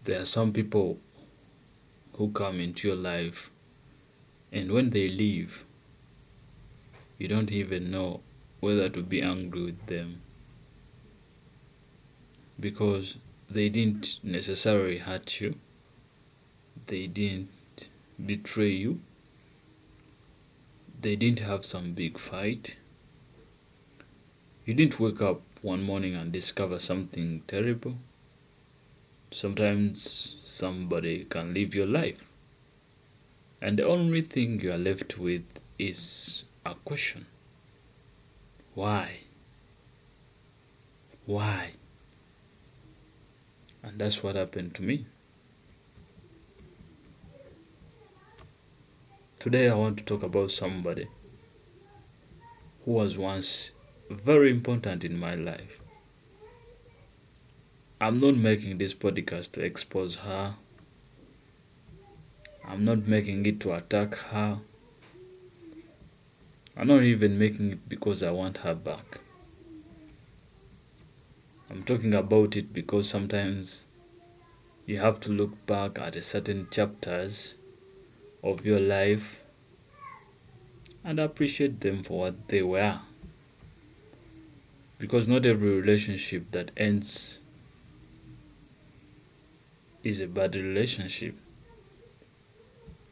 There are some people who come into your life, and when they leave, you don't even know whether to be angry with them because they didn't necessarily hurt you, they didn't betray you, they didn't have some big fight. You didn't wake up one morning and discover something terrible. Sometimes somebody can live your life, and the only thing you are left with is a question. Why? Why? And that's what happened to me. Today I want to talk about somebody who was once very important in my life. I'm not making this podcast to expose her. I'm not making it to attack her. I'm not even making it because I want her back. I'm talking about it because sometimes you have to look back at a certain chapters of your life and appreciate them for what they were. Because not every relationship that ends is a bad relationship.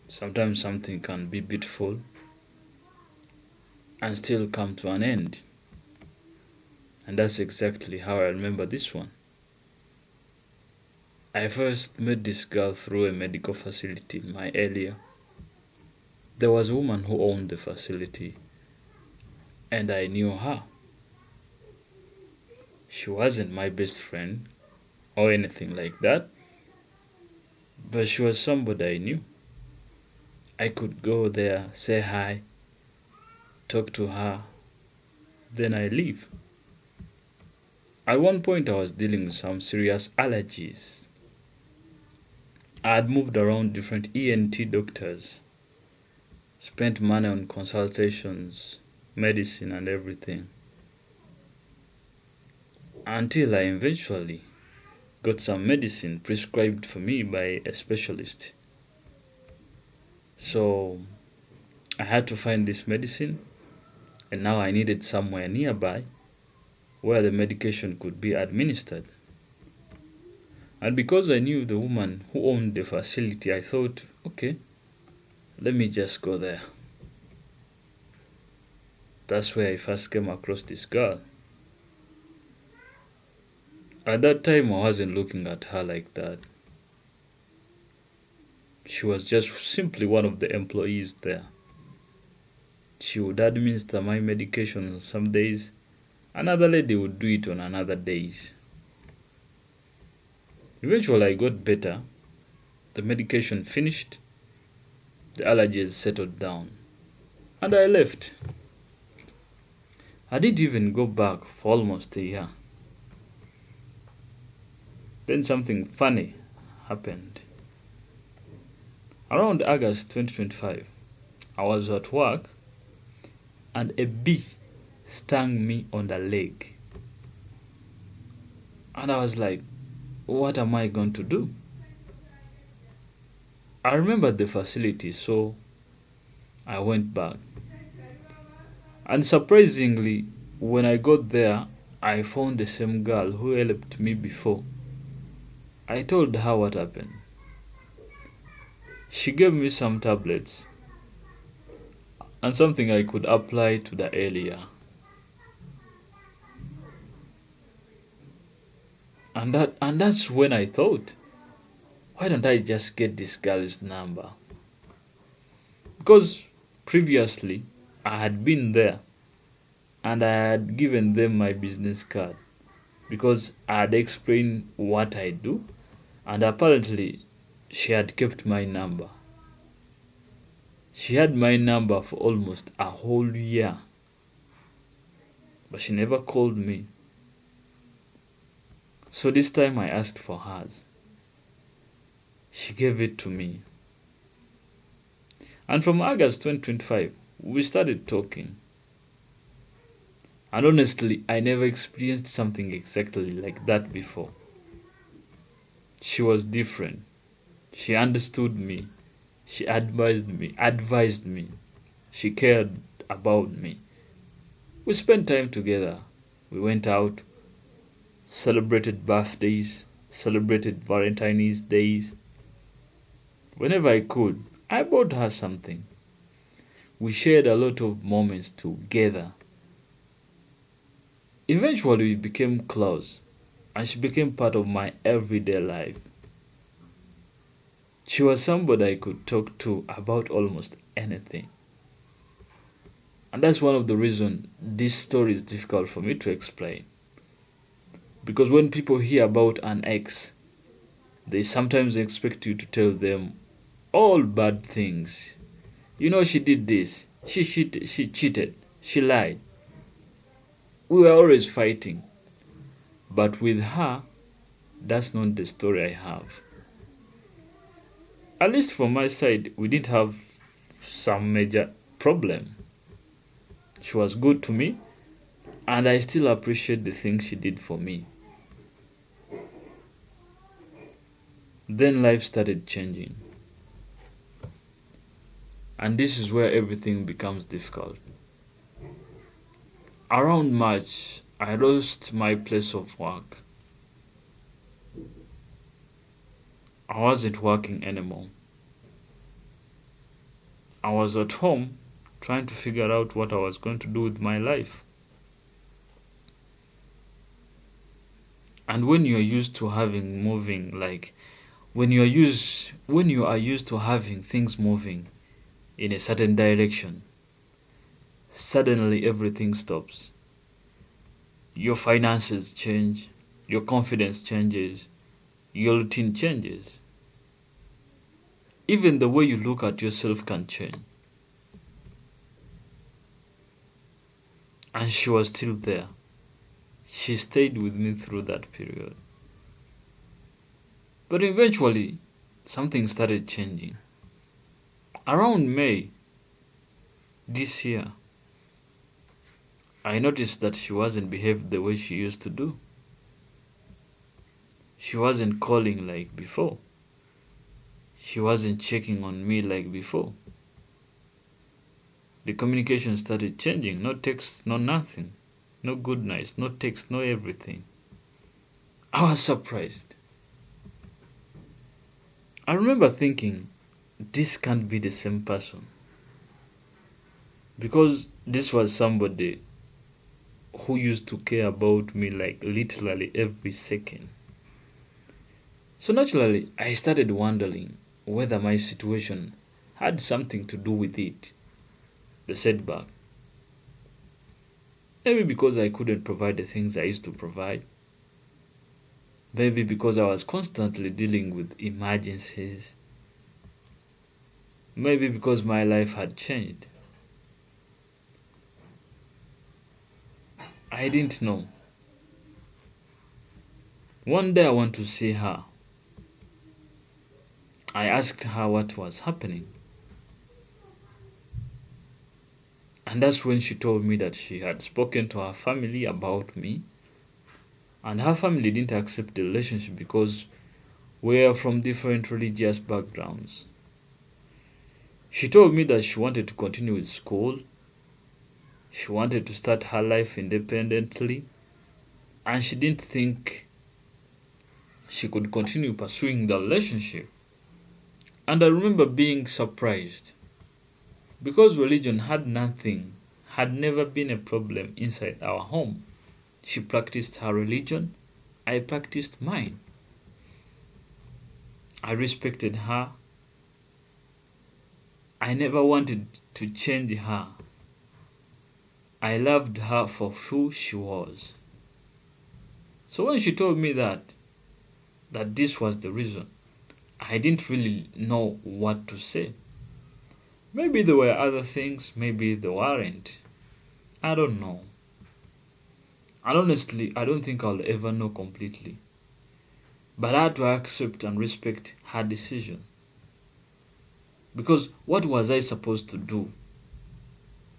Sometimes something can be beautiful and still come to an end. And that's exactly how I remember this one. I first met this girl through a medical facility in my area. There was a woman who owned the facility, and I knew her. She wasn't my best friend or anything like that, but she was somebody I knew. I could go there, say hi, talk to her, then I leave. At one point, I was dealing with some serious allergies. I had moved around different ENT doctors, spent money on consultations, medicine, and everything, until I eventually got some medicine prescribed for me by a specialist. So I had to find this medicine, and now I needed somewhere nearby where the medication could be administered. And because I knew the woman who owned the facility, I thought, okay, let me just go there. That's where I first came across this girl. At that time, I wasn't looking at her like that. She was just simply one of the employees there. She would administer my medication on some days, another lady would do it on another days. Eventually, I got better. The medication finished, the allergies settled down, and I left. I didn't even go back for almost a year. Then something funny happened. Around August 2025, I was at work and a bee stung me on the leg. And I was like, what am I going to do? I remembered the facility, so I went back. And surprisingly, when I got there, I found the same girl who helped me before. I told her what happened. She gave me some tablets and something I could apply to the area. And that's when I thought, why don't I just get this girl's number? Because previously I had been there and I had given them my business card because I had explained what I do, and apparently she had kept my number. She had my number for almost a whole year, but she never called me. So this time I asked for hers. She gave it to me. And from August 2025, we started talking. And honestly, I never experienced something exactly like that before. She was different. She understood me. She advised me. She cared about me. We spent time together. We went out, celebrated birthdays, celebrated Valentine's days. Whenever I could, I bought her something. We shared a lot of moments together. Eventually, we became close, and she became part of my everyday life. She was somebody I could talk to about almost anything. And that's one of the reasons this story is difficult for me to explain. Because when people hear about an ex, they sometimes expect you to tell them all bad things. You know, she did this, she cheated, she lied. We were always fighting. But with her, that's not the story I have. At least from my side, we didn't have some major problem. She was good to me, and I still appreciate the things she did for me. Then life started changing. And this is where everything becomes difficult. Around March, I lost my place of work. I wasn't working anymore. I was at home trying to figure out what I was going to do with my life. And when you are used to having moving, like when you are used to having things moving in a certain direction, suddenly everything stops. Your finances change, your confidence changes, your routine changes. Even the way you look at yourself can change. And she was still there. She stayed with me through that period. But eventually, something started changing. Around May this year, I noticed that she wasn't behaved the way she used to do. She wasn't calling like before. She wasn't checking on me like before. The communication started changing. No text, no nothing. No good nights, no text, no everything. I was surprised. I remember thinking, this can't be the same person. Because this was somebody who used to care about me like literally every second. So naturally, I started wondering whether my situation had something to do with it, the setback. Maybe because I couldn't provide the things I used to provide. Maybe because I was constantly dealing with emergencies. Maybe because my life had changed. I didn't know. One day I went to see her. I asked her what was happening. And that's when she told me that she had spoken to her family about me. And her family didn't accept the relationship because we are from different religious backgrounds. She told me that she wanted to continue with school. She wanted to start her life independently. And she didn't think she could continue pursuing the relationship. And I remember being surprised because religion had never been a problem inside our home. She practiced her religion, I practiced mine. I respected her. I never wanted to change her. I loved her for who she was. So when she told me that this was the reason, I didn't really know what to say. Maybe there were other things, maybe there weren't. I don't know. And honestly, I don't think I'll ever know completely. But I had to accept and respect her decision. Because what was I supposed to do?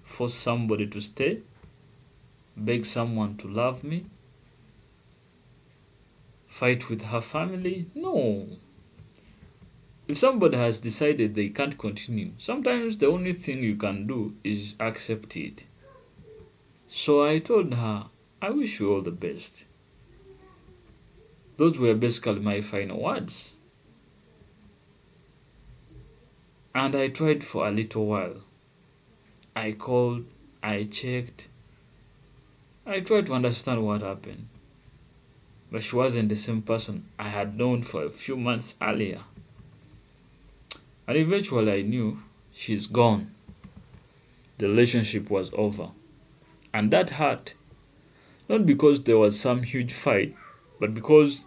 Force somebody to stay? Beg someone to love me? Fight with her family? No. If somebody has decided they can't continue, sometimes the only thing you can do is accept it. So I told her, I wish you all the best. Those were basically my final words. And I tried for a little while. I called, I checked, I tried to understand what happened. But she wasn't the same person I had known for a few months earlier. And eventually I knew she's gone. The relationship was over. And that hurt. Not because there was some huge fight, but because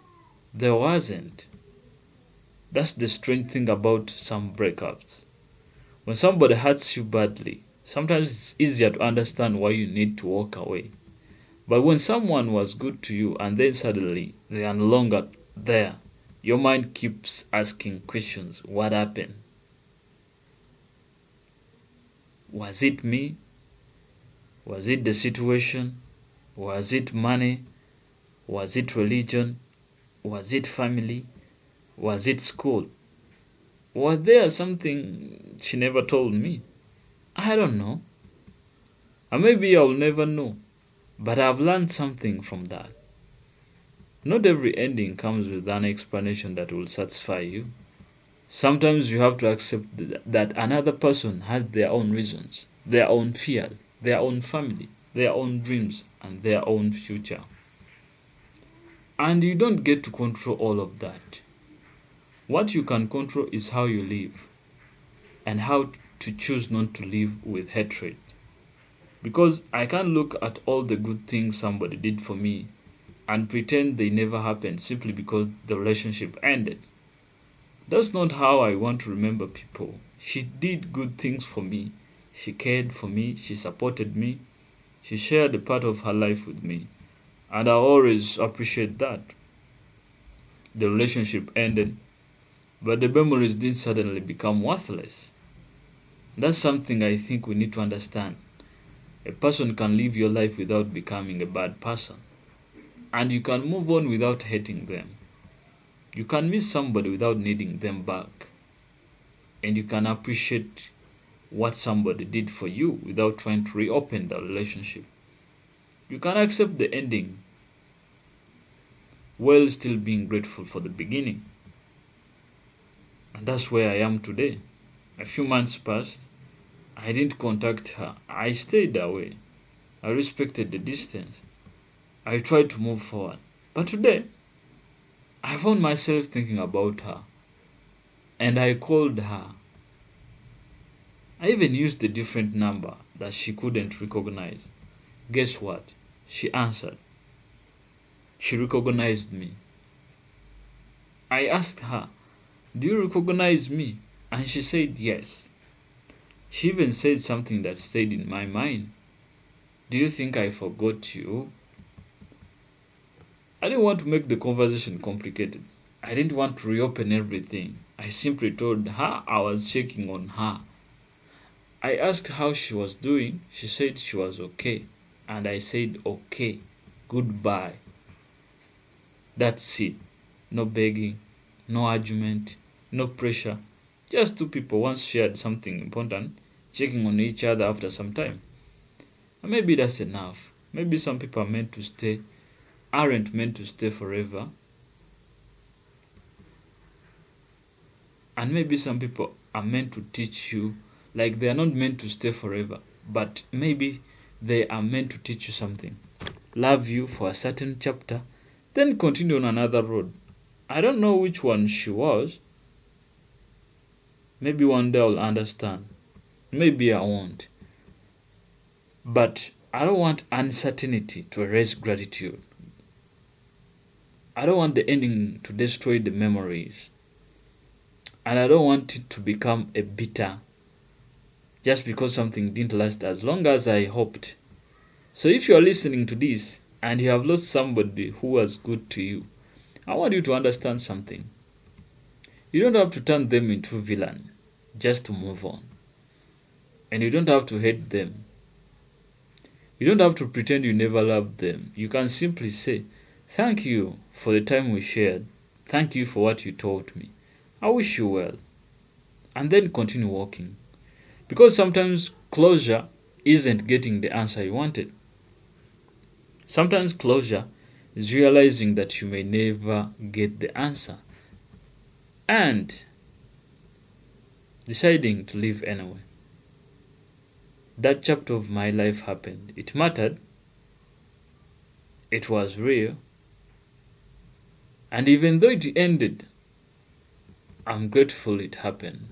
there wasn't. That's the strange thing about some breakups. When somebody hurts you badly, sometimes it's easier to understand why you need to walk away. But when someone was good to you and then suddenly they are no longer there, your mind keeps asking questions. What happened? Was it me? Was it the situation? Was it money? Was it religion? Was it family? Was it school? Was there something she never told me? I don't know. And maybe I'll never know. But I've learned something from that. Not every ending comes with an explanation that will satisfy you. Sometimes you have to accept that another person has their own reasons, their own fears, their own family, their own dreams, and their own future. And you don't get to control all of that. What you can control is how you live and how to choose not to live with hatred. Because I can't look at all the good things somebody did for me and pretend they never happened simply because the relationship ended. That's not how I want to remember people. She did good things for me. She cared for me. She supported me. She shared a part of her life with me. And I always appreciate that. The relationship ended, but the memories didn't suddenly become worthless. That's something I think we need to understand. A person can live your life without becoming a bad person. And you can move on without hating them. You can miss somebody without needing them back. And you can appreciate what somebody did for you without trying to reopen the relationship. You can accept the ending while still being grateful for the beginning. And that's where I am today. A few months passed. I didn't contact her. I stayed away. I respected the distance. I tried to move forward. But today, I found myself thinking about her. And I called her. I even used a different number that she couldn't recognize. Guess what? She answered. She recognized me. I asked her, do you recognize me? And she said yes. She even said something that stayed in my mind. Do you think I forgot you? I didn't want to make the conversation complicated. I didn't want to reopen everything. I simply told her I was checking on her. I asked how she was doing. She said she was okay. And I said okay. Goodbye. That's it. No begging, no argument, no pressure. Just two people once shared something important, checking on each other after some time. And maybe that's enough. Maybe some people aren't meant to stay forever. And maybe some people are meant to teach you, like they are not meant to stay forever, but maybe they are meant to teach you something. Love you for a certain chapter, then continue on another road. I don't know which one she was. Maybe one day I'll understand. Maybe I won't. But I don't want uncertainty to erase gratitude. I don't want the ending to destroy the memories. And I don't want it to become a bitter just because something didn't last as long as I hoped. So if you are listening to this and you have lost somebody who was good to you, I want you to understand something. You don't have to turn them into a villain just to move on. And you don't have to hate them. You don't have to pretend you never loved them. You can simply say, Thank you for the time we shared. Thank you for what you taught me. I wish you well. And then continue walking. Because sometimes closure isn't getting the answer you wanted. Sometimes closure is realizing that you may never get the answer and deciding to live anyway. That chapter of my life happened. It mattered, it was real, and even though it ended, I'm grateful it happened.